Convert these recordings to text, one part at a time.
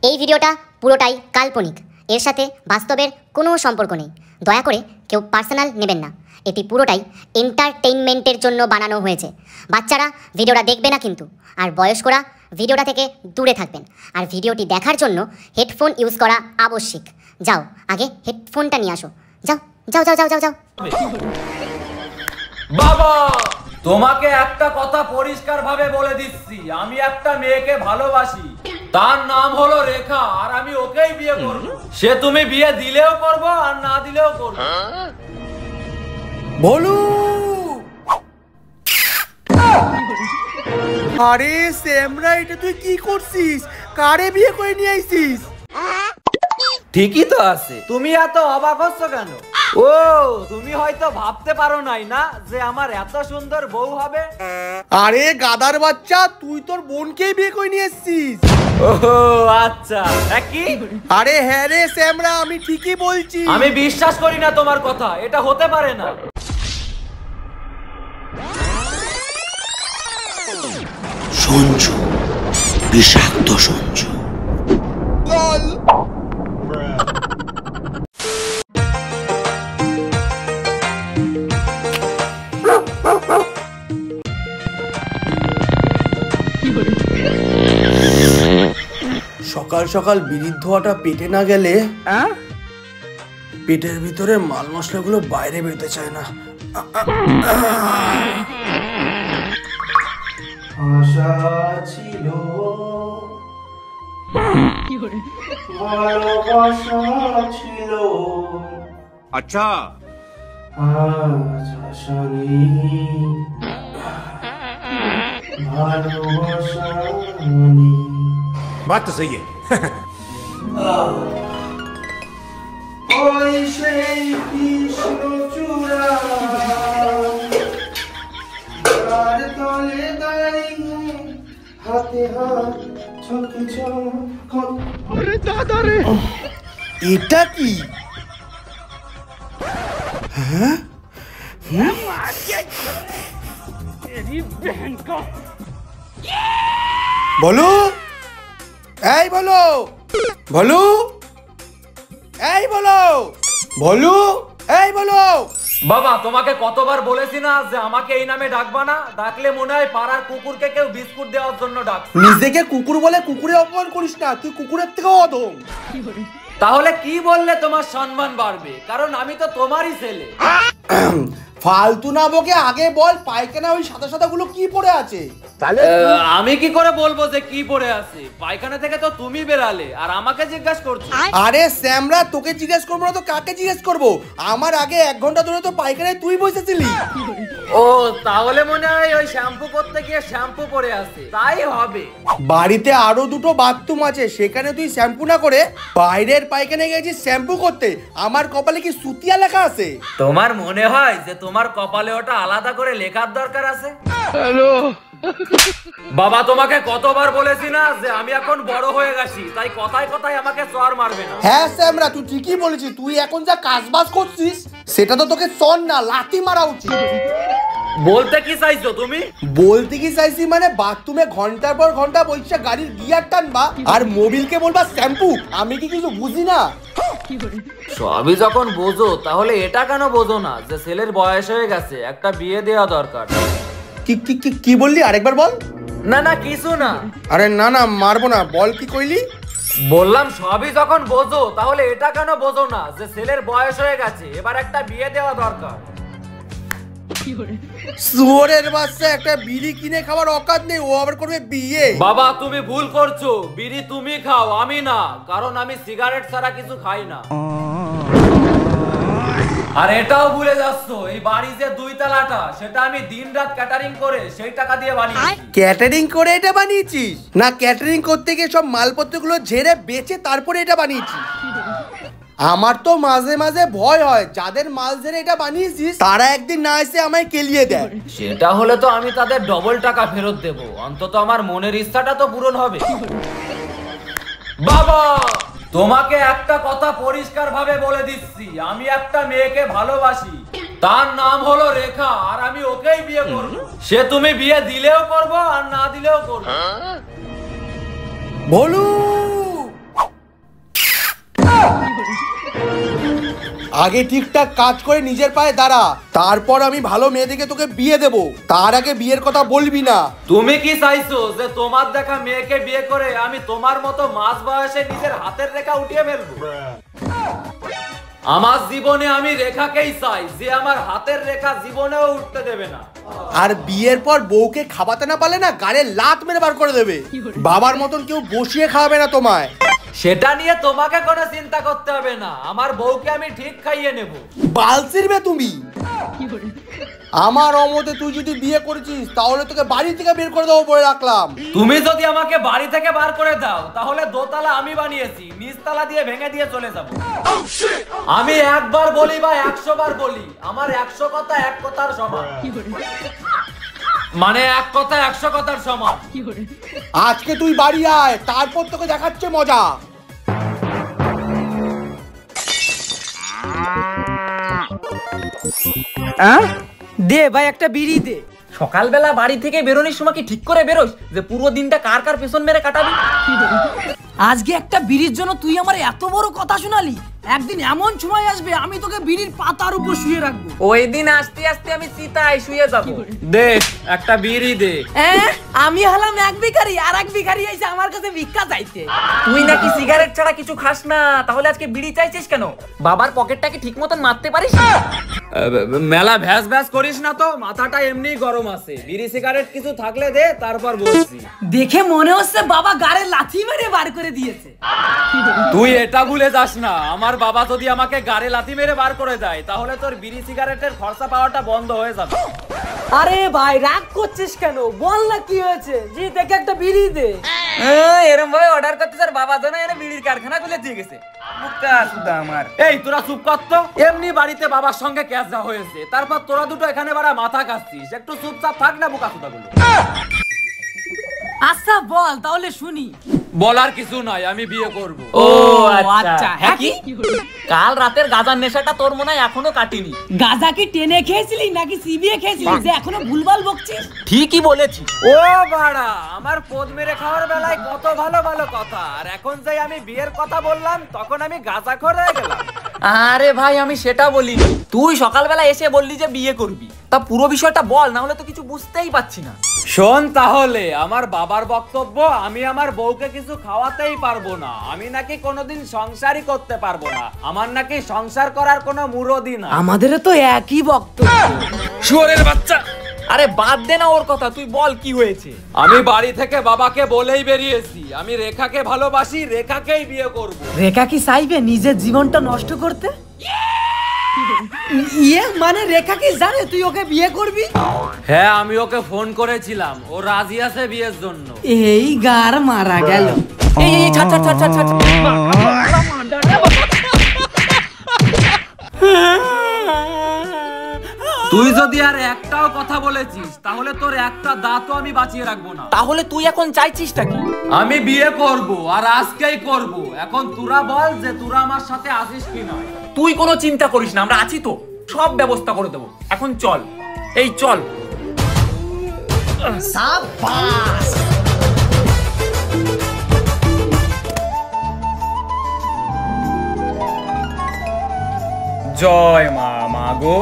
এই ভিডিওটা পুরোটাই কাল্পনিক, এর সাথে বাস্তবের কোনো সম্পর্ক নেই। দয়া করে কেউ পার্সোনাল নেবেন না। এটি পুরোটাই এন্টারটেইনমেন্টের জন্য বানানো হয়েছে। বাচ্চারা ভিডিওটা দেখবে না কিন্তু, আর বয়স্করা ভিডিওটা থেকে দূরে থাকবেন। আর ভিডিওটি দেখার জন্য হেডফোন ইউজ করা আবশ্যিক। যাও, আগে হেডফোনটা নিয়ে আসো। যাও যাও যাও যাও যাও যাও। বাবা, তোমাকে একটা কথা পরিষ্কার ভাবে বলে দিচ্ছি, আমি একটা মেয়েকে ভালোবাসি। তার নাম হলো রেখা, আর আমি ওকেই বিয়ে করব। সে তুমি বিয়ে দিলেও করব আর না দিলেও করব। বলু, আরে শ্যামরা, এটা তুই কি করছিস? কারে বিয়ে করে নিয়ে আইছিস? ঠিকই তো আছে, তুমি এত অবাক হচ্ছ কেন? ও, তুমি হয়তো ভাবতে পারো নাই না যে আমার এত সুন্দর বউ হবে। আরে গাদার বাচ্চা, তুই তোর বোনকেই বিয়ে করে নিয়ে এসছিস। ও আচ্ছা, কি? আরে হ্যাঁ রে শ্যামরা, আমি ঠিকই বলছি। আমি বিশ্বাস করি না তোমার কথা, এটা হতে পারে না। সঞ্জু, বিষাক্ত সঞ্জু। সকাল সকাল বিড়ির ধোয়াটা পেটে না গেলে পেটের ভিতরে মাল মশলাগুলো বাইরে বেরোতে চায় না। আশা ছিল, ভালোবাসা ছিল, আচ্ছা আজ আশা নেই, ভালোবাসা নেই। बात तो सही है। ওই সেই কৃষ্ণচূড়া, তার তলে দাঁড়িয়ে হাতে হাত চোখে চোখ। আরে দাদা রে, এটা কি? হ্যাঁ, বলো, এই বলো, বলো, এই বলো, বলো, এই বলো। বাবা, তোমাকে কতবার বলেছি না যে আমাকে এই নামে ডাকবা না? ডাকলে মনে হয় পাড়ার কুকুরকে কেউ বিস্কুট দেওয়ার জন্য ডাক। নিজেকে কুকুর বলে কুকুরে অপমান করিস না, তুই কুকুরের থেকেও অধম। তাহলে কি বললে তোমার সম্মান বাড়বে? কারণ আমি তো তোমারই ছেলে। ফালতু না বকে আগে বল, পায়খানা ওই সাদা সাদা গুলো কি পড়ে আছে? আমি কি করে বলবো যে কি পড়ে আছে? পায়খানা থেকে তো তুমি বেরালে, আর আমাকে জিজ্ঞাসা করছো? আরে শ্যামরা, তোকে জিজ্ঞেস করবো না তো কাকে জিজ্ঞেস করবো? আমার আগে 1 ঘন্টা ধরে তো পায়খানায় তুই বসেছিলি। ও, তাহলে মনে হয় ওই শ্যাম্পু করতে গিয়ে শ্যাম্পু পড়ে আছে, তাই হবে। বাড়িতে আরো 2টো বাথরুম আছে, সেখানে তুই শ্যাম্পু না করে বাইরের পায়খানায় গেছিস শ্যাম্পু করতে। আমার কপালে কি সুতিয়া লেখা আছে? তোমার মনে হয় যে তোমার কপালে ওটা আলাদা করে লেখার দরকার আছে? বাবা, তোমাকে কতবার বলেছি না যে আমি এখন বড় হয়ে গেছি, তাই কথায় কথায় আমাকে চর মারবে না। হ্যাঁ শ্যামরা, তুই ঠিকই বলেছিস। তুই এখন যা কাজবাজ করছিস সেটা তো তোকে চর না, লাথি মারা উচিত। বলতে কি চাইছো তুমি? বলতে কি চাইছি মানে, বাথরুমে ঘন্টার পর ঘন্টা বসে গাড়ির গিয়ার টানবা আর মোবিলকে বলবা শ্যাম্পু। আমি কি কিছু বুঝি না? সবই যখন বোঝো, তাহলে এটা কেন বোঝো না যে ছেলের বয়স হয়ে গেছে, একটা বিয়ে দেওয়া দরকার? কি কি কি কি বললি? আরেকবার বল। না না, কিছু না। আরে না না, মারবো না, বল কি কইলি? বললাম সবই যখন বোঝো, তাহলে এটা কেন বোঝো না যে ছেলের বয়স হয়ে গেছে, এবার একটা বিয়ে দেওয়া দরকার? শুয়োরের বাচ্চা, একটা বিড়ি কিনে খাবার অকাত নেই, ও আবার করবে বিয়ে? বাবা, তুমি ভুল করছো। বিড়ি তুমি খাও, আমি না, কারণ আমি সিগারেট ছাড়া কিছু খাই না। আর এটাও ভুলে যাচ্ছ, এই বাড়ি যে 2 তলাটা, সেটা আমি দিনরাত ক্যাটারিং করে সেই টাকা দিয়ে বানিয়েছি। ক্যাটারিং করে এটা বানিয়েছিস? না ক্যাটারিং করতে গিয়ে সব মালপত্রগুলো ঝেড়ে বেচে তারপরে এটা বানিয়েছিস? আমার তো মাঝে মাঝে ভয় হয়, যাদের মাল ঝেড়ে এটা বানিয়েছিস তারা একদিন না এসে আমায় কেলিয়ে দেয়। সেটা হলে তো আমি তাদের ডবল টাকা ফেরত দেব, অন্তত আমার মনের ইচ্ছাটা তো পূরণ হবে। বাবা, তোমাকে একটা কথা পরিষ্কার ভাবে বলে দিচ্ছি, আমি একটা মেয়েকে ভালোবাসি। তার নাম হলো রেখা, আর আমি ওকেই বিয়ে করব। সে তুমি বিয়ে দিলেও করব আর না দিলেও করব। ভোলু, আগে ঠিকঠাক কাজ করে নিজের পায়ে দাঁড়া, তারপর আমি ভালো মেয়ে দেখে তোকে বিয়ে দেব। তার আগে বিয়ের কথা বলবি না। তুমি কি চাইছো যে তোমার দেখা মেয়েকে বিয়ে করে আমি তোমার মতো মাঝ বয়সে নিজের হাতের রেখা উঠিয়ে ফেলবো? আমার জীবনে আমি রেখাকেই চাই যে আমার হাতের রেখা জীবনেও উঠতে দেবে না। আর বিয়ের পর বউকে খাওয়াতে না পারলে না গাড়ে লাত মেরে বার করে দেবে। বাবার মতন কেউ বসিয়ে খাওয়াবে না তোমায়। সেটা নিয়ে তোমাকে কোনো চিন্তা করতে হবে না, আমার বউকে আমি ঠিক খাইয়ে নেব। বালছিরবে তুমি। আমার অমতে তুই যদি বিয়ে করেছিস তাহলে তোকে বাড়ি থেকে বের করে দেবো বলে রাখলাম। তুমি যদি আমাকে বাড়ি থেকে বার করে দাও তাহলে দোতলা আমি বানিয়েছি, নিচতলা দিয়ে ভেঙে দিয়ে চলে যাব। আমি একবার বলি বা 100 বার বলি, আমার 100 কথা এক কথার সমান, মানে এক কথা 100 কথার সমান। আজকে তুই বাড়ি আয়, তারপর তোকে দেখাচ্ছে মজা। দে ভাই একটা বিড়ি দে। সকালবেলা বাড়ি থেকে বেরোনোর সময় কি ঠিক করে বেরোস যে পুরো দিনটা কার কার পেছন মেরে কাটাবি? আজকে একটা বিড়ির জন্য তুই আমার এত বড় কথা শোনালি। একদিন এমন সময় আসবে আমি তোকে বিড়ির পাতার উপর শুয়ে রাখবো। ওই দিন আস্তে আস্তে আমি চিতায় শুয়ে যাব। দে একটা বিড়ি দে। আমি হলাম এক ভিখারি আর এক ভিখারি এসে আমার কাছে ভিক্ষা চাইতে। তুই নাকি সিগারেট ছাড়া কিছু খাস না, তাহলে আজকে বিড়ি চাইছিস কেন? বাবার পকেটটাকে ঠিক মতন মারতে পারিস? মেলা ভ্যাস ভ্যাস করিস না তো, মাথাটা এমনি গরম আছে। বিড়ি সিগারেট কিছু থাকলে দে, তারপর বলছি। দেখে মনে হচ্ছে বাবা গাড়ে লাথি মেরে বার করে দিয়েছে। তুই এটা ভুলে যাস না, আমার বাবা যদি আমাকে গাড়ে লাথি মেরে বার করে দেয় তাহলে তোর বিড়ি সিগারেটের খরচা পাওয়াটা বন্ধ হয়ে যাবে। আরে ভাই রাগ করছিস কেন? বল না কি হয়েছে, জি দেখে একটা বিড়ি দে। এরকম ভাবে অর্ডার করতে স্যার বাবা জানা এনে বিড়ির কারখানা খুলে দিয়ে গেছে। আমার এই তোরা চুপ কর তো, এমনি বাড়িতে বাবার সঙ্গে ক্যাচা হয়েছে, তারপর তোরা দুটো এখানে বাড়া মাথা কাচ্ছিস। একটু চুপচাপ থাক না বোকা সুদাগুলো। আচ্ছা বল তাহলে শুনি। বলার কিছু নাই, আমি বিয়ে করব। ও আচ্ছা, হ্যাঁ কি কাল রাতের গাঁজার নেশাটা তোর মনে হয় এখনো কাটিনি? গাঁজা কি টেনে খেয়েছিলি নাকি চিবিয়ে খেয়েছিলি যে এখনো ভুলভাল বকছিস? ঠিকই বলেছিস। ও বাড়া, আমার পদ মেরে খাওয়ার বেলায় কত ভালো ভালো কথা, আর এখন যাই আমি বিয়ের কথা বললাম তখন আমি গাঁজাখোর হয়ে গেলাম। আরে ভাই আমি সেটা বলিনি, তুই সকালবেলা এসে বললি যে বিয়ে করবি, তা পুরো বিষয়টা বল, না হলে তো কিছু বুঝতেই পারছি না। শোন তাহলে, আমার বাবার বক্তব্য আমি আমার বউকে কিছু খাওয়াতেই পারবো না, আমি নাকি কোনোদিন সংসারই করতে পারবো না, আমার নাকি সংসার করার কোনো মুরদি না। আমাদেরও তো একই বক্তব্য। শুয়োরের বাচ্চা, আরে বাদ দে না ওর কথা, তুই বল কি হয়েছে। আমি বাড়ি থেকে বাবাকে বলেই বেরিয়েছি আমি রেখাকে ভালোবাসি, রেখাকেই বিয়ে করব। রেখা কি চাইবে নিজের জীবনটা নষ্ট করতে? ইয়ে মানে রেখা কি জানে তুই ওকে বিয়ে করবি? হ্যাঁ আমি ওকে ফোন করেছিলাম, ও রাজি আছে বিয়ের জন্য। এই গার মারা গেল। এই ছাড় ছাড় ছাড় ছাড় ছাড়। তুই যদি আর একটাও কথা বলেছিস তাহলে তোর একটা দাঁতও আমি বাঁচিয়ে রাখবো না। তাহলে তুই এখন চাইছিসটা কি? আমি বিয়ে করব, আর আজকেই করব। এখন তোরা বল যে তোরা আমার সাথে আসিস কি না। তুই কোনো চিন্তা করিস না, আমরা আছি তো, সব ব্যবস্থা করে দেবো। এখন চল, এই চল। সাবাস। জয় মা, মা গো।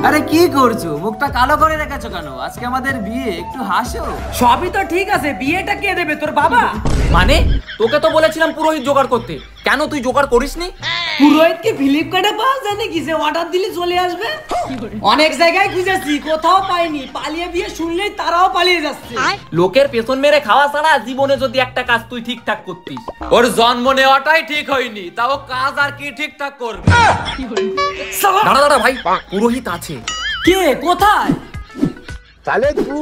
আরে কি করছো, মুখটা কালো করে রেখেছো কেন? আজকে আমাদের বিয়ে, একটু হাসো। সবই তো ঠিক আছে, বিয়েটা কে দেবে, তোর বাবা? মানে তোকে তো বলেছিলাম পুরোহিত জোগাড় করতে, কেন তুই জোগাড় করিসনি? পুরোহিতকে ফ্লিপকার্টে পাওয়া যায় নাকি যে অর্ডার দিলে চলে আসবে? অনেক জায়গায় খুঁজেছি, কোথাও পাইনি। পালিয়ে বিয়ে শুনলেই তারাও পালিয়ে যাচ্ছে। লোকের পেছন মেরে খাওয়া ছাড়া জীবনে যদি একটা কাজ তুই ঠিকঠাক করতিস। ওর জন্ম নেওয়াটাই ঠিক হয়নি, তাও কাজ আর কি ঠিকঠাক করবে? দাঁড়া দাঁড়া ভাই, পুরোহিত আছে। কে কোথায়? साले तू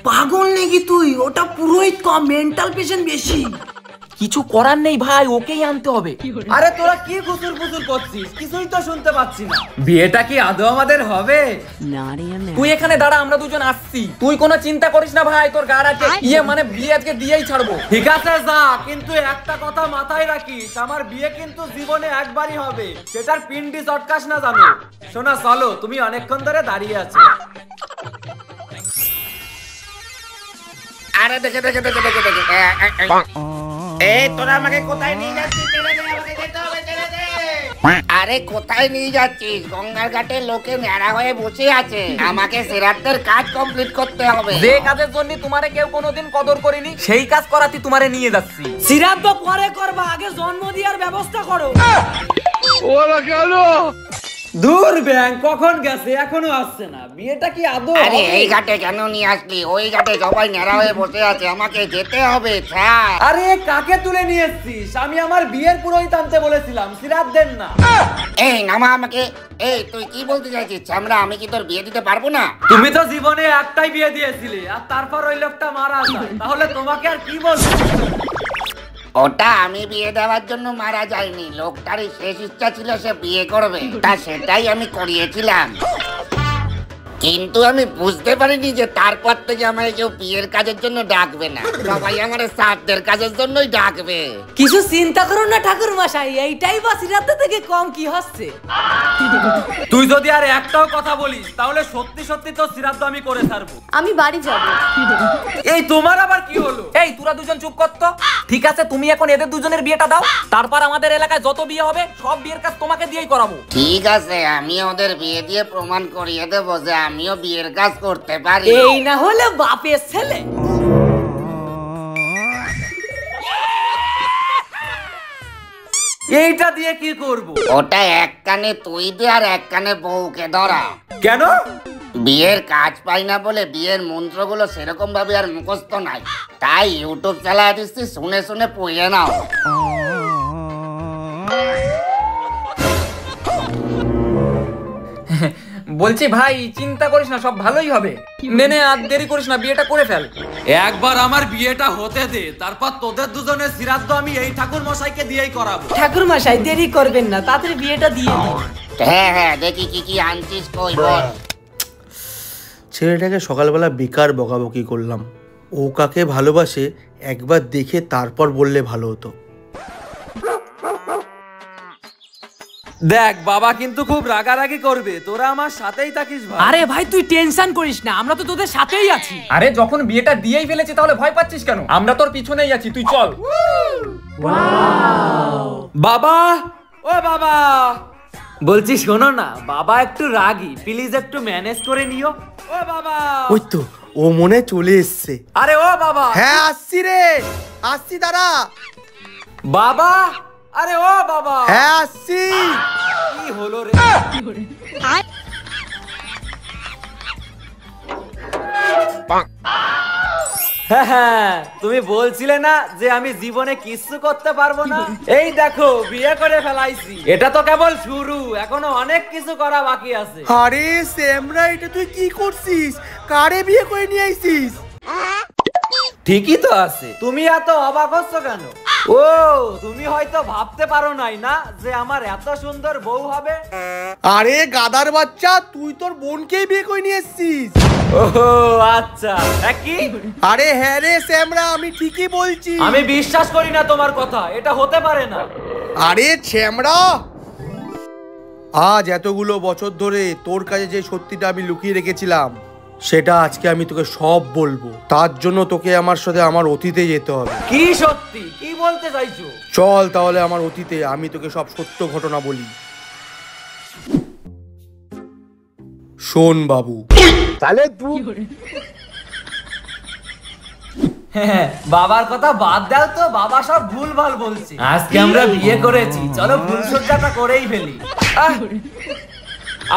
পাগল নাকি তুই? ওটা পুরোহিত কম, মেন্টাল পেশেন্ট বেশি। কিছু করার নেই ভাই, ওকেই আনতে হবে। আরে তোরা কি কুসুর কুসুর করছিস? কিছুই তো শুনতে পাচ্ছি না। বিয়েটা কি আদৌ আমাদের হবে? তুই এখানে দাঁড়া, আমরা দুজন আসছি। তুই কোনো চিন্তা করিস না ভাই, তোর গাড় আছে। ইয়ে মানে বিয়ে আজকে দিয়েই ছাড়বো। ঠিক আছে যা, কিন্তু একটা কথা মাথায় রাখিস, আমার বিয়ে কিন্তু জীবনে একবারই হবে, সেটার পিন্ডি চটকাস না জানো। শোনা চলো, তুমি অনেকক্ষণ ধরে দাঁড়িয়ে আছো। আরে দেখে দেখে দেখে দেখে দেখে এই তোরা আমাকে কোথায় নিয়ে যাচ্ছিস? ছেড়ে দে, আমাকে যেতে হবে, ছেড়ে দে। আরে কোথায় নিয়ে যাচ্ছিস? গঙ্গার ঘাটে লোকে ন্যাড়া হয়ে বসে আছে, আমাকে শ্রাদ্ধের কাজ কমপ্লিট করতে হবে। যে কাজের জন্য তোমারে কেউ কোনোদিন কদর করেনি সেই কাজ করাতে তোমারে নিয়ে যাচ্ছি। শ্রাদ্ধ পরে করবা, আগে জন্ম দেওয়ার ব্যবস্থা করো। দূর ব্যাং, কখন গেছে এখনো আসছে না, বিয়েটা কি আদৌ আরে হবে? এই ঘাটে কেন নিয়ে আসলি? ওই ঘাটে সবাই ন্যাড়া হয়ে বসে আছে, আমাকে যেতে হবে। ছাড়। আরে কাকে তুলে নিয়ে এসছিস? আমি আমার বিয়ের পুরোহিত আনতে বলেছিলাম, সিরাত দেন না। এই নামা আমাকে। এই তুই কি বলতে চাইছিস? আমরা আমি কি তোর বিয়ে দিতে পারবো না? তুমি তো জীবনে একটাই বিয়ে দিয়েছিলে, আর তারপর ওই লোকটা মারা যায়, তাহলে তোমাকে আর কি বলবো? ওটা আমি বিয়ে দেওয়ার জন্য মারা যায়নি, লোকটারই শেষ ইচ্ছা ছিল সে বিয়ে করবে, তা সেটাই আমি করিয়েছিলাম। কিন্তু আমি বুঝতে পারিনি যে তারপর থেকে আমার কেউ বিয়ের কাজের জন্য ডাকবে না, সবাই আমার শ্রাদ্ধের কাজের জন্যই ডাকবে। কিছু চিন্তা করো না ঠাকুর মশাই, এইটাই বা শ্রাদ্ধ থেকে কম কি হচ্ছে? তুই যদি আর একটাও কথা বলিস তাহলে সত্যি সত্যি তো শ্রাদ্ধ আমি করে ছাড়বো। আমি বাড়ি যাব। এই তোমার আবার কি হলো? এই তোরা দুজন চুপ কর তো। ঠিক আছে, তুমি এখন এদের দুজনের বিয়েটা দাও, তারপর আমাদের এলাকায় যত বিয়ে হবে সব বিয়ের কাজ তোমাকে দিয়েই করাবো। ঠিক আছে, আমি ওদের বিয়ে দিয়ে প্রমাণ করিয়ে দেবো যে আমিও বিয়ের কাজ করতে পারি। এই না হলে বাপের ছেলে। এইটা দিয়ে কি করব? ওটা এক কানে তুই দে আর এক কানে বউকে ধরা। কেন? বিয়ের কাজ পাই না বলে বিয়ের মন্ত্রগুলো সেরকম ভাবে আর মুখস্থ নাই, তাই ইউটিউব চালা দিচ্ছি, শুনে শুনে পড়ে নাও। বলছি ভাই, চিন্তা করিস না, সব ভালোই হবে। নে আর দেরি করিস না, বিয়েটা করে ফেল। একবার আমার বিয়েটা হতে দে, তারপর তোদের দুজনের শ্রাদ্ধ আমি এই ঠাকুর মশাইকে দিয়েই করাবো। ঠাকুর মশাই দেরি করবেন না, তাড়াতাড়ি বিয়েটা দিয়ে দিন। হ্যাঁ হ্যাঁ, দেখি কি কি আনছিস, কই বল। ছেলেটাকে সকালবেলা বেকার বকাবকি করলাম, ও কাকে ভালোবাসে একবার দেখে তারপর বললে ভালো হতো। দেখ বাবা কিন্তু খুব রাগারাগি করবে, তোরা আমার সাথেই থাকিস ভাই। আরে ভাই তুই টেনশন করিস না, আমরা তো তোদের সাথেই আছি। আরে যখন বিয়েটা দিয়েই ফেলেছি তাহলে ভয় পাচ্ছিস কেন? আমরা তোর পিছনেই আছি, তুই চল। বাবা, ও বাবা, বলছি শোনো না, বাবা একটু রাগী, প্লিজ একটু ম্যানেজ করে নিও। ও বাবা, ওই তো ও মনে চলে এসছে। আরে ও বাবা। হ্যাঁ আসছি রে, আসছি দাঁড়া। বাবা, আরে ও বাবা। হ্যাঁ আসছি। কি হলো রে? হ্যাঁ, তুমি বলছিলে না যে আমি জীবনে কিছু করতে পারবো না? এই দেখো বিয়ে করে ফেলাইছি, এটা তো কেবল শুরু, এখনো অনেক কিছু করা বাকি আছে। আরে শ্যামরা, এটা তুই কি করছিস? কারে বিয়ে করে নিয়ে আইছিস? ঠিকই তো আছে, তুমি এত অবাক হচ্ছ কেন? ও তুমি হয়তো ভাবতে পারো নাই না যে আমার এত সুন্দর বউ হবে। আরে গাদার বাচ্চা, তুই তোর বোনকেই বিয়ে করে নিয়ে এসছিস। ও আচ্ছা, কি? আরে হ্যাঁ রে শ্যামরা, আমি ঠিকই বলছি। আমি বিশ্বাস করি না তোমার কথা, এটা হতে পারে না। আরে শ্যামরা, আজ এতগুলো বছর ধরে তোর কাছে যে সত্যিটা আমি লুকিয়ে রেখেছিলাম সেটা আজকে আমি তোকে সব বলবো। তার জন্য তোকে আমার সাথে আমার অতীতে যেতে হবে। কি সত্যি? কি বলতে চাইছো? চল তাহলে আমার অতীতে, আমি তোকে সব সত্য ঘটনা বলি। শোন বাবু, হ্যাঁ, বাবার কথা বাদ দাও তো, বাবা সব ভুলভাল বলছে। আজকে আমরা বিয়ে করেছি, চলো ফুলসজ্জাটা করেই ফেলি।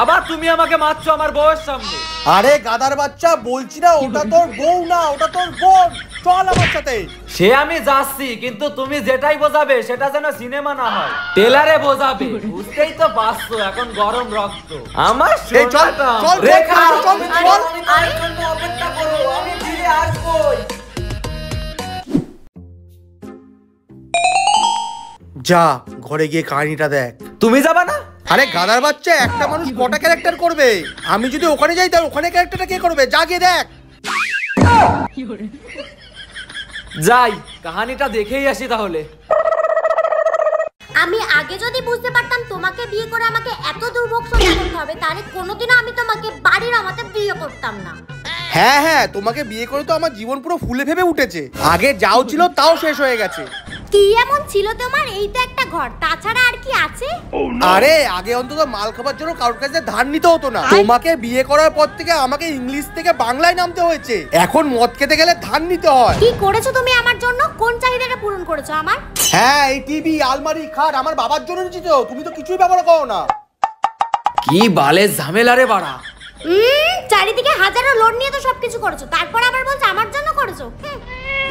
আবার তুমি আমাকে মারছো আমার বউয়ের সামনে। আরে গাদার বাচ্চা, বলছি না ওটা তোর বউ না, ওটা তোর বোন। চল আমার সাথে। সে আমি যাচ্ছি, কিন্তু তুমি যেটাই বোঝাবে সেটা যেন সিনেমা না হয়, টেলারে বোঝাবে। বুঝতেই তো পারছো এখন গরম রক্ত আমার। এই চল, চল, রেখা, চল, তুমি চল। আমার জন্য অপেক্ষা করো, আমি ফিরে আসবই। যা ঘরে গিয়ে কাহিনীটা দেখ। তুমি যাবা না? আরে গাদার বাচ্চা, একটা মানুষ কটা ক্যারেক্টার করবে? আমি যদি ওখানে যাই তাহলে ওখানে ক্যারেক্টারটা কে করবে? যা গিয়ে দেখ। যাই, কাহিনীটা দেখেই আসি তাহলে। আমি আগে যদি বুঝতে পারতাম তোমাকে বিয়ে করে আমাকে এত দুর্ভোগ সহ্য করতে হবে, তাহলে কোনোদিনও আমি তোমাকে বাড়ির আমাতে বিয়ে করতাম না। হ্যাঁ হ্যাঁ, তোমাকে বিয়ে করে তো আমার জীবন পুরো ফুলে ফেপে উঠেছে। আগে যাও ছিল তাও শেষ হয়ে গেছে। কি এমন ছিল তোমার? এই তো একটা ঘর, তাছাড়া আর কি আছে? আরে আগে অন্তত মাল খাবার জন্য কারোর কাছে ধার নিতে হতো না। তোমাকে বিয়ে করার পর থেকে আমাকে ইংলিশ থেকে বাংলায় নামতে হয়েছে। এখন মদ খেতে গেলে ধার নিতে হয়। কি করেছো তুমি আমার জন্য? কোন চাহিদাটা পূরণ করেছো আমার? হ্যাঁ, এই টিভি, আলমারি, খাট আমার বাবার জন্য নিয়েছি তো, তুমি তো কিছুই ব্যবহার করো না। কি বালে ঝামেলা রে বাড়া। চারিদিকে হাজারো লোন নিয়ে তো সবকিছু করেছো, তারপর আবার বলছো আমার জন্য করেছো।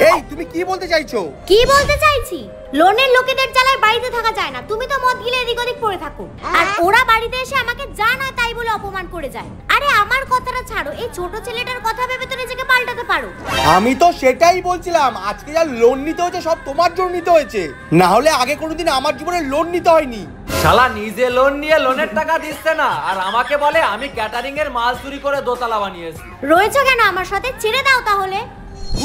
এই তুমি কি বলতে চাইছো? কি বলতে চাইছি? লোনের লোকেদের জ্বালায় বাড়িতে থাকা যায় না। তুমি তো মদ গিলে এদিক ওদিক পড়ে থাকো, আর ওরা বাড়িতে এসে আমাকে যা নয় তাই বলে অপমান করে যায়। আরে আমার কথাটা ছাড়ো, এই ছোট ছেলেটার কথা ভেবে তো নিজেকে পাল্টাতে পারো। আমি তো সেটাই বলছিলাম, আজকে যা লোন নিতে হয়েছে সব তোমার জন্য নিতে হয়েছে, না হলে আগে কোনোদিন আমার জীবনে লোন নিতে হয়নি। শালা নিজে লোন নিয়ে লোনের টাকা দিচ্ছে না, আর আমাকে বলে আমি ক্যাটারিং এর মাল চুরি করে দোতলা বানিয়েছি। রয়েছো কেন আমার সাথে? ছেড়ে দাও তাহলে।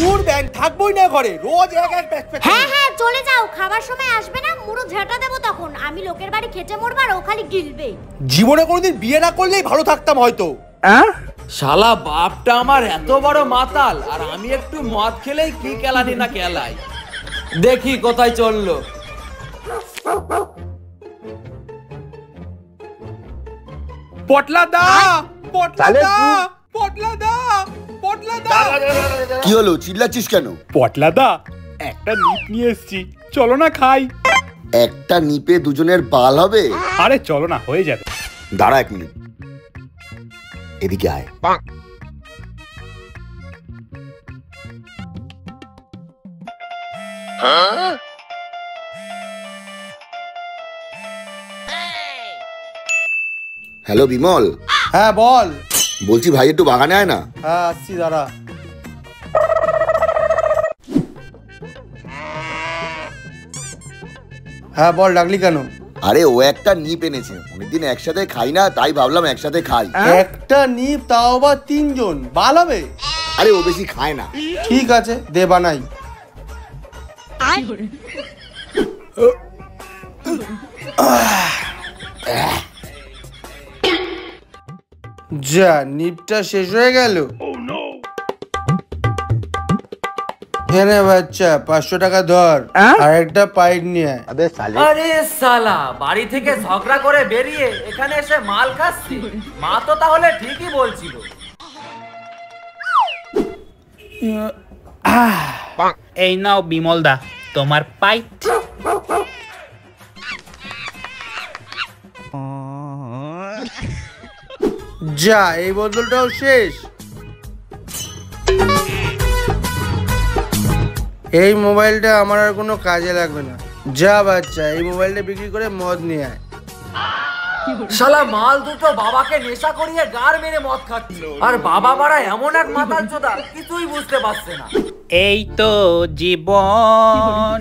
দূর ব্যাংক থাকবোই না ঘরে, রোজ এক এক প্যাচ প্যাচ। হ্যাঁ হ্যাঁ চলে যাও, খাবার সময় আসবে না, মুড়ো ঝেঁটা দেবো তখন। আমি লোকের বাড়ি খেটে মরবার, ও খালি গিলবে। জীবনে কোনোদিন বিয়ে না করলেই ভালো থাকতাম হয়তো। শালা বাপটা আমার এত বড় মাতাল, আর আমি একটু মদ খেলেই কি কেলানি না কেলাই। দেখি কোথায় চললো। পটলা দা, পটলা দা, পটলা দা, পটলা দা। কি হলো, চিল্লাচ্ছিস কেন? পটলা দা, একটা নিপ নিয়ে এসেছি, চলো না খাই। একটা নিপে দুজনের বাল হবে? আরে চলো না, হয়ে যাবে। দাঁড়া এক মিনিট, এদিকে আয়। হ্যালো বিমল। হ্যাঁ বল। বলছি ভাই একটু বাগানে আয় না। হ্যাঁ আসছি, দাঁড়া। হ্যাঁ বল, ডাকলি কেন? আরে ও একটা নিপ এনেছে, অনেকদিন একসাথে খাই না, তাই ভাবলাম একসাথে খাই। একটা নিপ, তাও আবার 3 জন, ভালো হবে। আরে ও বেশি খায় না। ঠিক আছে, দে বানাই। যা, নিপটা শেষ হয়ে গেল। এনে বাচ্চা 500 টাকা ধর, আর একটা পাইপ নিয়ে আয়। আরে শালা, বাড়ি থেকে ঝগড়া করে বেরিয়ে এখানে এসে মাল খাচ্ছি। মা তো তাহলে ঠিকই বলছিল। এই নাও বিমল দা, তোমার পাইপ। যা, এই বোতলটাও শেষ। এই মোবাইলটা আমার আর কোনো কাজে লাগবে না। যা বাচ্চা, এই মোবাইলটা বিক্রি করে মদ নিয়ে আয়। শালা মাল দুটো বাবাকে নেশা করিয়ে গার মেরে মদ খাচ্ছিল, আর বাবা মারা এমন এক মাতাল চোদা, কিছুই বুঝতে পারছে না। এই তো জীবন,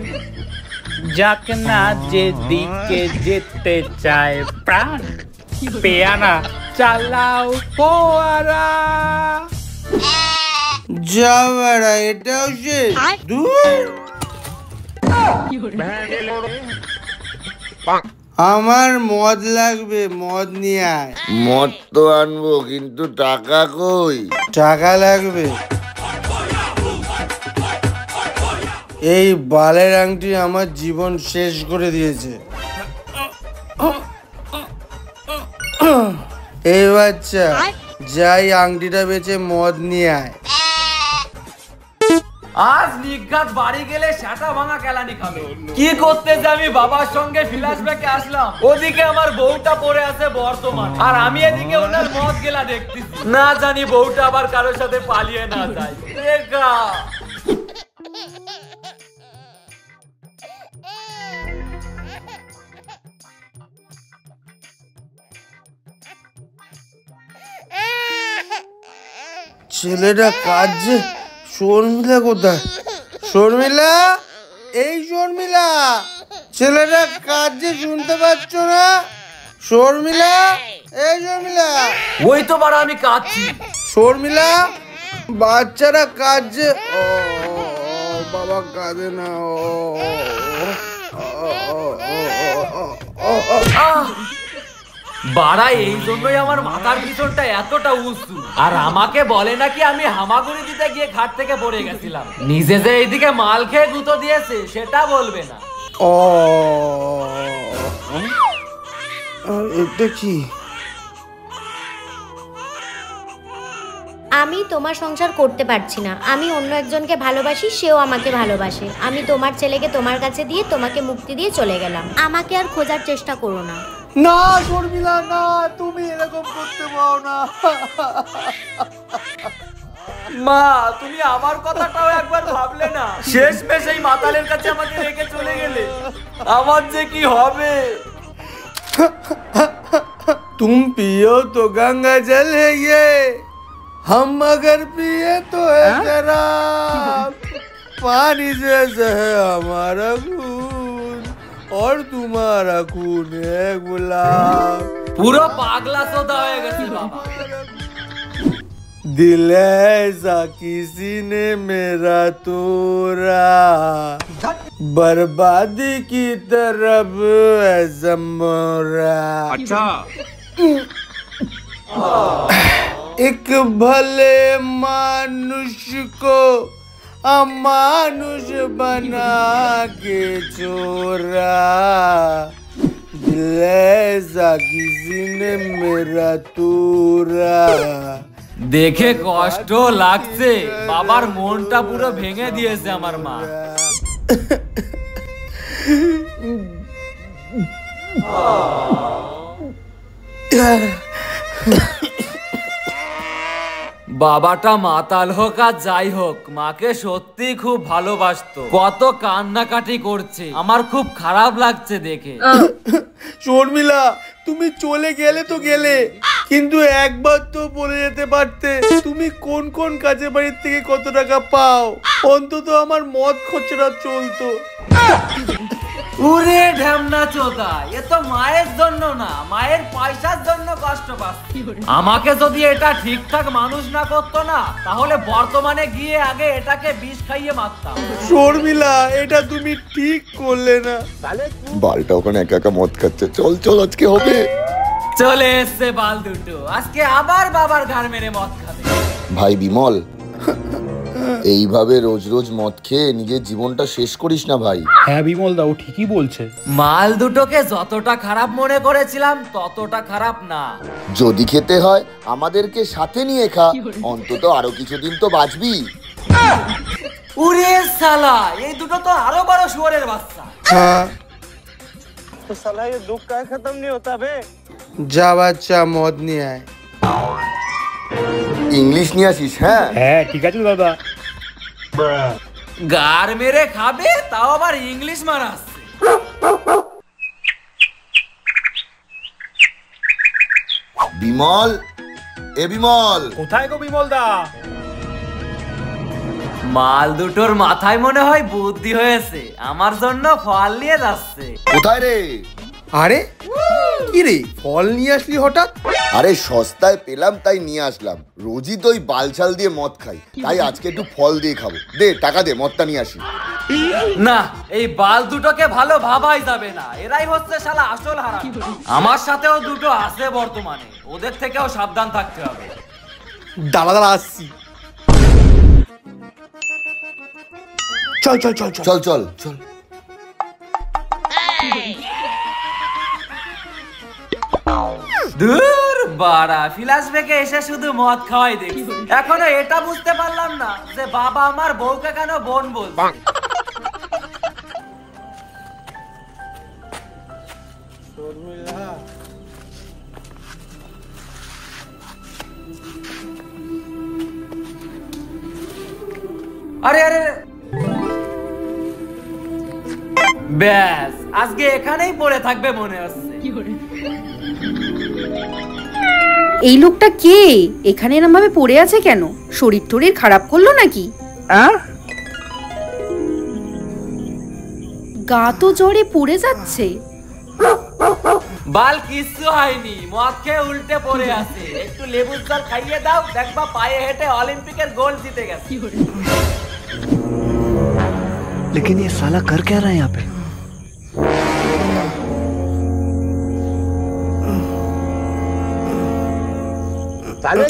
যাক না যেদিকে যেতে চায় প্রাণ, পেয়ারা চালাও ফোয়ারা। যা বাড়া, এটাও শেষ। দূর। আমার মদ লাগবে, মদ নিয়ে আয়। মদ তো আনবো, কিন্তু টাকা কই? টাকা লাগবে। এই বালের আংটি আমার জীবন শেষ করে দিয়েছে। এই বাচ্চা, যাই আংটিটা বেচে মদ নিয়ে আয়। আজ নিঘাত বাড়ি গেলে সেটা ভাঙা কেলানি খাবে। কি করতে যে আমি বাবার সঙ্গে ফ্ল্যাশব্যাকে আসলাম, ওদিকে আমার বউটা পড়ে আছে বর্তমান, আর আমি এদিকে ওনার মদ গেলা দেখতেছি। না জানি বউটা আবার কারোর সাথে পালিয়ে না যায়। রেখা ছেলেটা কাজ। শর্মিলা কোথায়? শর্মিলা, এই শর্মিলা, ছেলেটা কাজ যে শুনতে পাচ্ছ না? শর্মিলা, এই শর্মিলা। ওই তো বাড়া আমি কাঁদছি। শর্মিলা, বাচ্চারা কাঁদছে। ও বাবা কাঁদে না। বাড়া এই জন্যই আমার মাথার পিছনটা এতটা উঁচু। আর আমাকে বলে নাকি আমি হামাগুড়ি দিতে গিয়ে ঘাট থেকে পড়ে গেছিলাম। নিজে যে এইদিকে মাল খেয়ে গুঁতো দিয়েছে সেটা বলবে না। ও এটা কি? আমি তোমার সংসার করতে পারছি না। আমি অন্য একজনকে ভালোবাসি, সেও আমাকে ভালোবাসে। আমি তোমার ছেলেকে তোমার কাছে দিয়ে তোমাকে মুক্তি দিয়ে চলে গেলাম। আমাকে আর খোঁজার চেষ্টা করো না। না শর্মিলা, না, তুমি এরকম করতে পারো না। মা তুমি আমার কথাটাও একবার ভাবলে না? শেষমেশ এই মাতালের কাছে আমাকে রেখে চলে গেলে, আমার যে কি হবে। तुम पियो तो गंगा जल है ये, हम अगर पिए तो है शराब। पानी जैसा है हमारा खून और तुम्हारा खून है गुलाब। পুরো পাগলা সোদা হয়ে গেছে বাবা। दिल ऐसा किसी ने मेरा तोड़ा, बर्बादी की तरफ ऐसा मोरा। अच्छा एक भले मानुष को अमानुष बना के छोड़ा, दिल ऐसा किसी ने मेरा तोड़ा। দেখে কষ্ট লাগছে, বাবার মনটা পুরো ভেঙে দিয়েছে আমার মা। বাবাটা মাতাল হোক আর যাই হোক, মাকে সত্যি খুব ভালোবাসতো। কত কান্নাকাটি করছে, আমার খুব খারাপ লাগছে দেখে। শর্মিলা, তুমি চলে গেলে তো গেলে, কিন্তু একবার তো বলে যেতে পারতে তুমি কোন কোন কাজে বাড়ির থেকে কত টাকা পাও। অন্তত আমার মদ খরচটা চলতো। উরে ঢ্যামনা চোদা, এ তো মায়ের জন্য না, মায়ের পয়সার জন্য কষ্ট পাচ্ছে। আমাকে যদি এটা ঠিকঠাক মানুষ না করতো না, তাহলে বর্তমানে গিয়ে আগে এটাকে বিষ খাইয়ে মারতাম। শর্মিলা, এটা তুমি ঠিক করলে না। বালটা ওখানে একা একা মদ খাচ্ছে। চল চল, আজকে হবে। চলে এসছে বাল দুটো, আজকে আবার বাবার ঘাড় মেরে মদ খাবে। ভাই বিমল, এইভাবে রোজ রোজ মদ খেয়ে নিজের জীবনটা শেষ করিস না ভাই। হ্যাঁ বিমল দা, ও ঠিকই বলছে। মাল দুটোকে যতটা খারাপ মনে করেছিলাম ততটা খারাপ না। যদি খেতে হয় আমাদেরকে সাথে নিয়ে খা, অন্তত আরো কিছুদিন তো বাঁচবি। উরে শালা, এই দুটো তো আরো বড় শুয়োরের বাচ্চা। হ্যাঁ, तो साला ये दुख का खत्म नहीं होता बे। যা বাচ্চা, মদ নিয়ে আয়। ইংলিশ নিয়ে আসিস। হ্যাঁ হ্যাঁ ঠিক আছে দাদা। গার মেরে খাবে, তাও আবার ইংলিশ মারাচ্ছে। বিমল, এ বিমল, কোথায় গো বিমল দা? মাল দুটোর মাথায় মনে হয় বুদ্ধি হয়েছে, আমার জন্য ফল নিয়ে যাচ্ছে। কোথায় রে? আরে কি রে, ফল নিয়ে আসলি হঠাৎ? আরে সস্তায় পেলাম তাই নিয়ে আসলাম। রোজই তো ওই বালছাল দিয়ে মদ খাই, তাই আজকে একটু ফল দিয়ে খাবো। দে টাকা দে, মদটা নিয়ে আসি। না, এই বাল দুটোকে ভালো ভাবাই যাবে না, এরাই হচ্ছে শালা আসল হারাম। আমার সাথেও দুটো আছে বর্তমানে, ওদের থেকেও সাবধান থাকতে হবে। দাঁড়া দাঁড়া, আসছি। চল চল চল চল চল চল চল। দূর বাড়া, ফ্ল্যাশব্যাকে এসে শুধু মদ খাওয়াই দেখি। এখনো এটা বুঝতে পারলাম না যে বাবা আমার বউকে কেন বোন বলছে। আরে আরে, ব্যাস আজকে এখানেই পড়ে থাকবে মনে হচ্ছে। এই লোকটা কে? এখানে এরম ভাবে পড়ে আছে কেন? শরীর টরীর খারাপ করলো নাকি? গা তো জ্বরে পড়ে যাচ্ছে। বাল কিচ্ছু হয়নি, মদ খেয়ে উল্টে পড়ে আছে। একটু লেবুর জল খাইয়ে দাও, দেখবা পায়ে হেঁটে অলিম্পিকের গোল্ড জিতে গেছে। लेकिन ये साला कर क्या रहा है यहाँ पे? আরে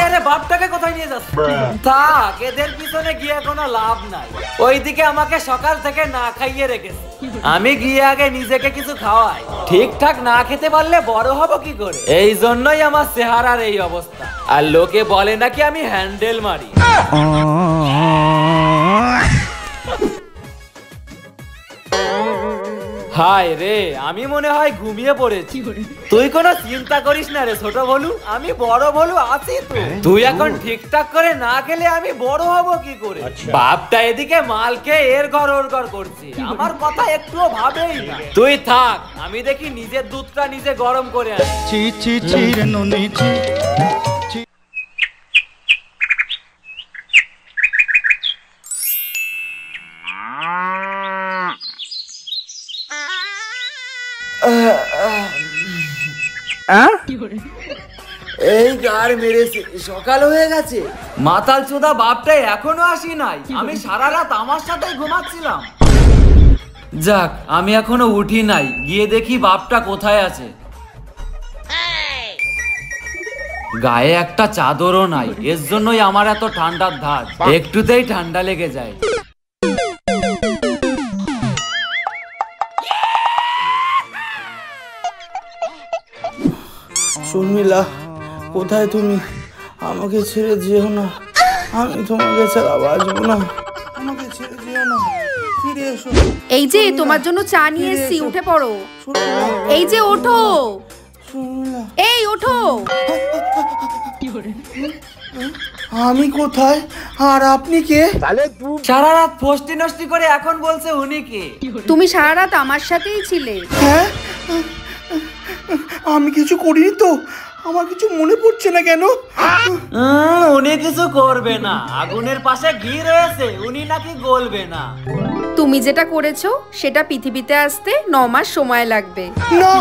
আরে বাপটাকে কোথায় নিয়ে যাচ্ছ? থাক, এদের পিছনে গিয়ে কোনো লাভ নাই। ওইদিকে আমাকে সকাল থেকে না খাইয়ে রেখেছে। আমি গিয়ে আগে নিজেকে কিছু খাওয়াই। ঠিকঠাক না খেতে পারলে বড় হব কি করে? এই জন্যই আমার চেহারার এই অবস্থা। আর লোকে বলে নাকি আমি হ্যান্ডেল মারি। হায় রে, আমি মনে হয় ঘুমিয়ে পড়েছি। তুই কোনো চিন্তা করিস না রে ছোট ভলু, আমি বড় ভলু আছি তো। তুই এখন ঠিকঠাক করে না খেলে আমি বড় হব কি করে? বাপটা এদিকে মাল খেয়ে এর ঘর ওর ঘর করছি, আমার কথা একটুও ভাবেই না। তুই থাক, আমি দেখি নিজের দুধটা নিজে গরম করে আনি। এই গার মেরেছে, সকাল হয়ে গেছে। মাতাল চোদা বাপটা এখনো আসি নাই। আমি সারা রাত আমার সাথেই ঘুমাচ্ছিলাম। যাক, আমি এখনো উঠি নাই, গিয়ে দেখি বাপটা কোথায় আছে। গায়ে একটা চাদরও নাই, এর জন্যই আমার এত ঠান্ডার ধার। একটুতেই ঠান্ডা লেগে যায়। শর্মিলা, কোথায় তুমি? আমাকে ছেড়ে যেও না, আমি তোমাকে ছাড়া বাঁচবো না। আমাকে ছেড়ে যেও না, ফিরে এসো। এই যে তোমার জন্য চা নিয়ে এসেছি, উঠে পড়ো। এই যে ওঠো, এই ওঠো। আমি কোথায় আর আপনি কে? সারা রাত ফষ্টি নষ্টি করে এখন বলছে উনি কে? তুমি সারা রাত আমার সাথেই ছিলে। হ্যাঁ, আমি কিছু করিনি তো, আমার কিছু মনে পড়ছে না কেন? উনি কিছু করবে না, আগুনের পাশে ঘি রয়েছে, উনি নাকি গলবে না। তুমি যেটা করেছো সেটা পৃথিবীতে আসতে 9 মাস সময় লাগবে। না,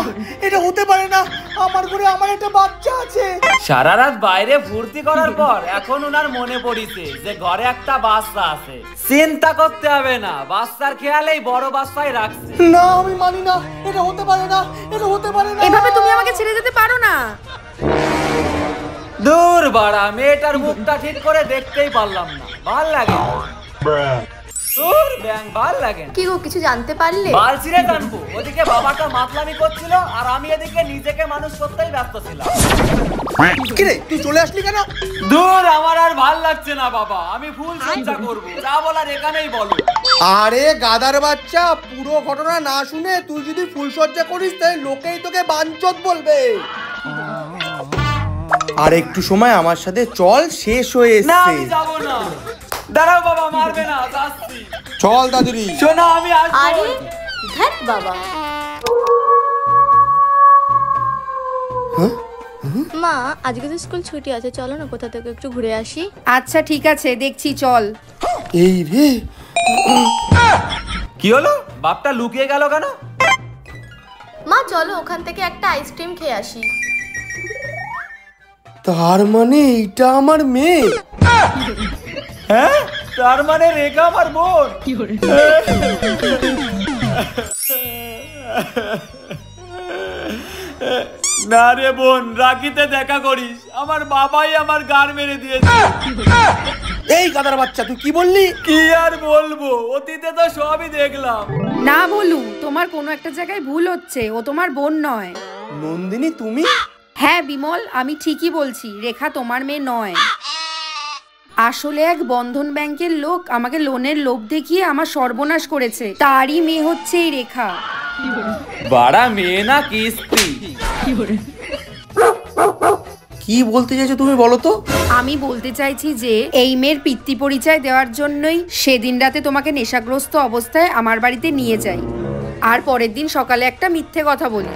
এটা হতে পারে না, আমার ঘরে আমার একটা বাচ্চা আছে। সারা রাত বাইরে ফুর্তি করার পর এখন ওনার মনে পড়িছে যে ঘরে একটা বাচ্চা আছে। চিন্তা করতে হবে না, বাচ্চার খেয়ালেই বড় বাচ্চাই রাখছে। না, আমি মানি না, এটা হতে পারে না, এটা হতে পারে না। এভাবে তুমি আমাকে ছেড়ে যেতে পারো না। দূর বাড়া, মেয়েটার মুখটা ঠিক করে দেখতেই পারলাম না, ভাল লাগে। দূর ব্যাং, ভাল লাগে। কি গো, কিছু জানতে পারলে? বাল ছিঁড়ে জানবো। ওদিকে বাবাটা মাতলামি করছিল আর আমি এদিকে নিজেকে মানুষ করতেই ব্যস্ত ছিলাম। কি রে, তুই চলে আসলি কেন? দূর, আমার আর ভাল লাগছে না বাবা, আমি ফুল সজ্জা করব। যা বলার এখানেই বলো। আরে গাদার বাচ্চা, পুরো ঘটনা না শুনে তুই যদি ফুলসজ্জা করিস তাই লোকেই তোকে বাঞ্চত বলবে। আর একটু সময় আমার সাথে চল, শেষ হয়ে না, এসেছে। আমি যাব না। দাঁড়াও বাবা, মারবে না, যাচ্ছি। চল দাদুরি। শোনো, আমি আসবো। আরে ধ্যাৎ বাবা। মা, আজকে তো স্কুল ছুটি আছে, চলো না কোথা থেকে একটু ঘুরে আসি। আচ্ছা ঠিক আছে, দেখছি, চল। এই রে, কি হলো? বাপটা লুকিয়ে গেল কেন? মা চলো ওখান থেকে একটা আইসক্রিম খেয়ে আসি। তার মানে এইটা আমার মেয়ে? হ্যাঁ, তার মানে রেখা আমার বোন। না রে বোন, রাখিতে দেখা করিস, আমার বাবাই আমার গার মেরে দিয়েছে। এই গাদার বাচ্চা, তুই কি বললি? কি আর বলবো, অতীতে তো সবই দেখলাম। না বলু, তোমার কোনো একটা জায়গায় ভুল হচ্ছে, ও তোমার বোন নয়। নন্দিনী, তুমি? হ্যাঁ বিমল, আমি ঠিকই বলছি, রেখা তোমার মেয়ে নয়। আসলে এক বন্ধন ব্যাংকের লোক আমাকে লোনের লোভ দেখিয়ে আমার সর্বনাশ করেছে, তারই মেয়ে হচ্ছে এই রেখা। বাড়া মেয়ে না কিস্তি? কি বলতে চাইছো তুমি, বলো তো? আমি বলতে চাইছি যে এই মেয়ের পিতৃ পরিচয় দেওয়ার জন্যই সেদিন রাতে তোমাকে নেশাগ্রস্ত অবস্থায় আমার বাড়িতে নিয়ে যাই, আর পরের দিন সকালে একটা মিথ্যে কথা বলি।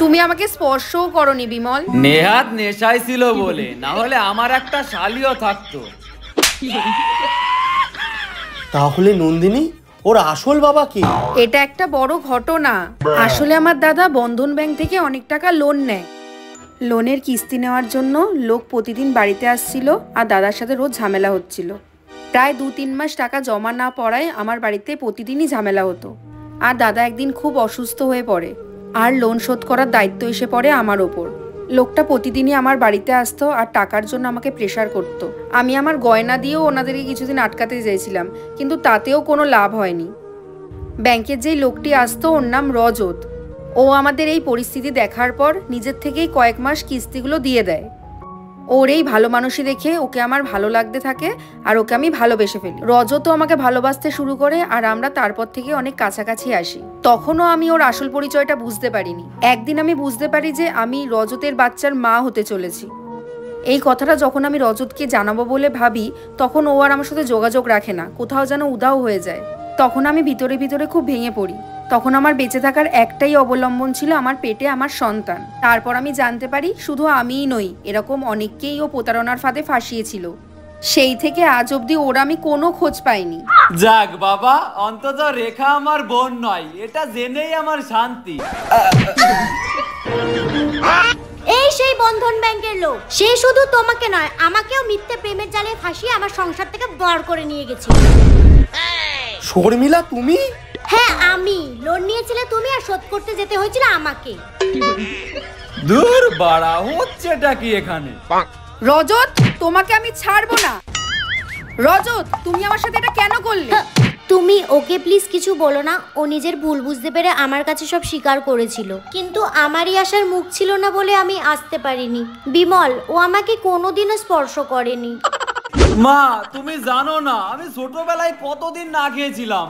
তুমি আমাকে স্পর্শও করনি বিমল। নেহাত নেশায় ছিল বলে, না হলে আমার একটা শালিও থাকতো। তাহলে নন্দিনী, ওর আসল বাবা কি? এটা একটা বড় ঘটনা। আসলে আমার দাদা বন্ধন ব্যাংক থেকে অনেক টাকা লোন নেয়। লোনের কিস্তি নেওয়ার জন্য লোক প্রতিদিন বাড়িতে আসছিল আর দাদার সাথে রোজ ঝামেলা হচ্ছিল। প্রায় 2-3 মাস টাকা জমা না পড়ায় আমার বাড়িতে প্রতিদিনই ঝামেলা হতো। আর দাদা একদিন খুব অসুস্থ হয়ে পড়ে, আর লোন শোধ করার দায়িত্ব এসে পড়ে আমার ওপর। লোকটা প্রতিদিনই আমার বাড়িতে আসতো আর টাকার জন্য আমাকে প্রেশার করতো। আমি আমার গয়না দিয়েও ওনাদেরকে কিছুদিন আটকাতে চেয়েছিলাম, কিন্তু তাতেও কোনো লাভ হয়নি। ব্যাংকের যেই লোকটি আসতো ওর নাম রজত। ও আমাদের এই পরিস্থিতি দেখার পর নিজের থেকেই কয়েক মাস কিস্তিগুলো দিয়ে দেয়। ওর এই ভালো মানুষই দেখে ওকে আমার ভালো লাগতে থাকে আর ওকে আমি ভালোবেসে ফেলি। রজতও আমাকে ভালোবাসতে শুরু করে আর আমরা তারপর থেকে অনেক কাছাকাছি আসি। তখনও আমি ওর আসল পরিচয়টা বুঝতে পারিনি। একদিন আমি বুঝতে পারি যে আমি রজতের বাচ্চার মা হতে চলেছি। এই কথাটা যখন আমি রজতকে জানাবো বলে ভাবি, তখন ও আর আমার সাথে যোগাযোগ রাখে না, কোথাও যেন উধাও হয়ে যায়। তখন আমি ভিতরে ভিতরে খুব ভেঙে পড়ি। তখন আমার বেঁচে থাকার একটাই অবলম্বন ছিল আমার পেটে আমার সন্তান। তারপর আমি জানতে পারি শুধু আমিই নই, এরকম অনেককেই ও প্রতারণার ফাঁদে ফাঁসিয়েছিল। সেই থেকে আজ অবধি ওর আমি কোনো খোঁজ পাইনি। যাক বাবা, অন্তত রেখা আমার বোন নয়, এটা জেনেই আমার শান্তি। এই সেই বন্ধন ব্যাংকের লোক, সে শুধু তোমাকে নয় আমাকেও মিথ্যে প্রেমের জালে ফাঁসিয়ে আমার সংসার থেকে বার করে নিয়ে গেছে। শর্মিলা তুমি? হ্যাঁ আমি। লোন নিয়েছিলে তুমি আর শোধ করতে যেতে হয়েছিল আমাকে। দূর বাড়া, হচ্ছেটা কি এখানে? রজত, তোমাকে আমি ছাড়বো না। রজত, তুমি আমার সাথে এটা কেন করলে? তুমি ওকে প্লিজ কিছু বলো না। ও নিজের ভুল বুঝতে পেরে আমার কাছে সব স্বীকার করেছিল, কিন্তু আমারই আসার মুখ ছিল না বলে আমি আসতে পারিনি। বিমল, ও আমাকে কোনোদিনও স্পর্শ করেনি। মা, তুমি জানো না আমি ছোটবেলায় কতদিন না খেয়েছিলাম।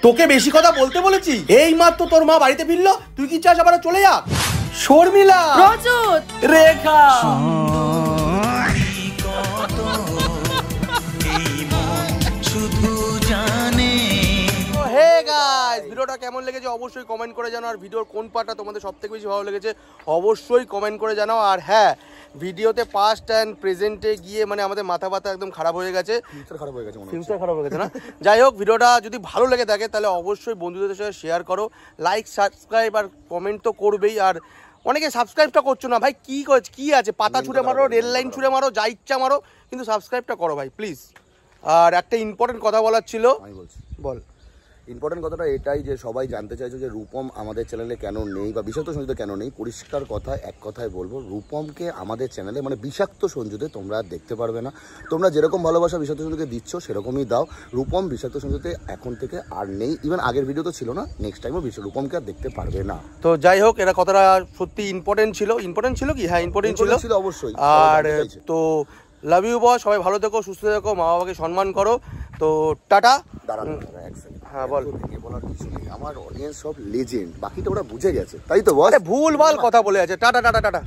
তোকে বেশি কথা বলতে বলেছি? এই মাত্র তোর মা বাড়িতে ফিরলো, তুই কি চাস আবার চলে যা? শর্মিলা, রজত, রেখা, হে গাইস, ভিডিওটা কেমন লেগেছে অবশ্যই কমেন্ট করে জানাও। আর ভিডিওর কোন পার্টটা তোমাদের সবথেকে বেশি ভালো লেগেছে অবশ্যই কমেন্ট করে জানাও। আর হ্যাঁ, ভিডিওতে পাস্ট অ্যান্ড প্রেজেন্টে গিয়ে মানে আমাদের মাথা ব্যথা একদম খারাপ হয়ে গেছে, ফিউচার খারাপ হয়ে গেছে না? যাই হোক, ভিডিওটা যদি ভালো লেগে থাকে তাহলে অবশ্যই বন্ধুদের সাথে শেয়ার করো, লাইক, সাবস্ক্রাইব আর কমেন্ট তো করবেই। আর অনেকে সাবস্ক্রাইবটা করছো না ভাই, কি আছে? পাতা ছুঁড়ে মারো, রেল লাইন ছুঁড়ে মারো, যা ইচ্ছা মারো, কিন্তু সাবস্ক্রাইবটা করো ভাই প্লিজ। আর একটা ইম্পর্টেন্ট কথা বলার ছিল, আমি বলছি। বল। ইম্পর্টেন্ট কথাটা এটাই যে সবাই জানতে চাইছো যে রূপম আমাদের চ্যানেলে কেন নেই বা বিষাক্ত সঞ্জুতে কেন নেই। পরিষ্কার কথা, এক কথায় বলবো, রূপমকে আমাদের চ্যানেলে মানে বিষাক্ত সঞ্জুতে তোমরা দেখতে পারবে না। তোমরা যেরকম ভালোবাসা বিষাক্ত সঞ্জুকে দিচ্ছ সেরকমই দাও। রূপম বিষাক্ত সঞ্জুতে এখন থেকে আর নেই। ইভেন আগের ভিডিও তো ছিল না, নেক্সট টাইমও রূপমকে আর দেখতে পারবে না। তো যাই হোক, এটা কথাটা সত্যি ইম্পর্টেন্ট ছিল। ইম্পর্টেন্ট ছিল কি? হ্যাঁ, ইম্পর্টেন্ট ছিল অবশ্যই। আর তো লাভ ইউ বস, সবাই ভালো থেকো, সুস্থ থেকো, মা বাবাকে সম্মান করো। তো টাটা। হ্যাঁ বল। বলার কিছু নেই, আমার অডিয়েন্স সব লেজেন্ড, বাকিটা ওরা বুঝে গেছে, তাই তো বল? ভুল ভাল কথা বলে আছে। Tata tata tata.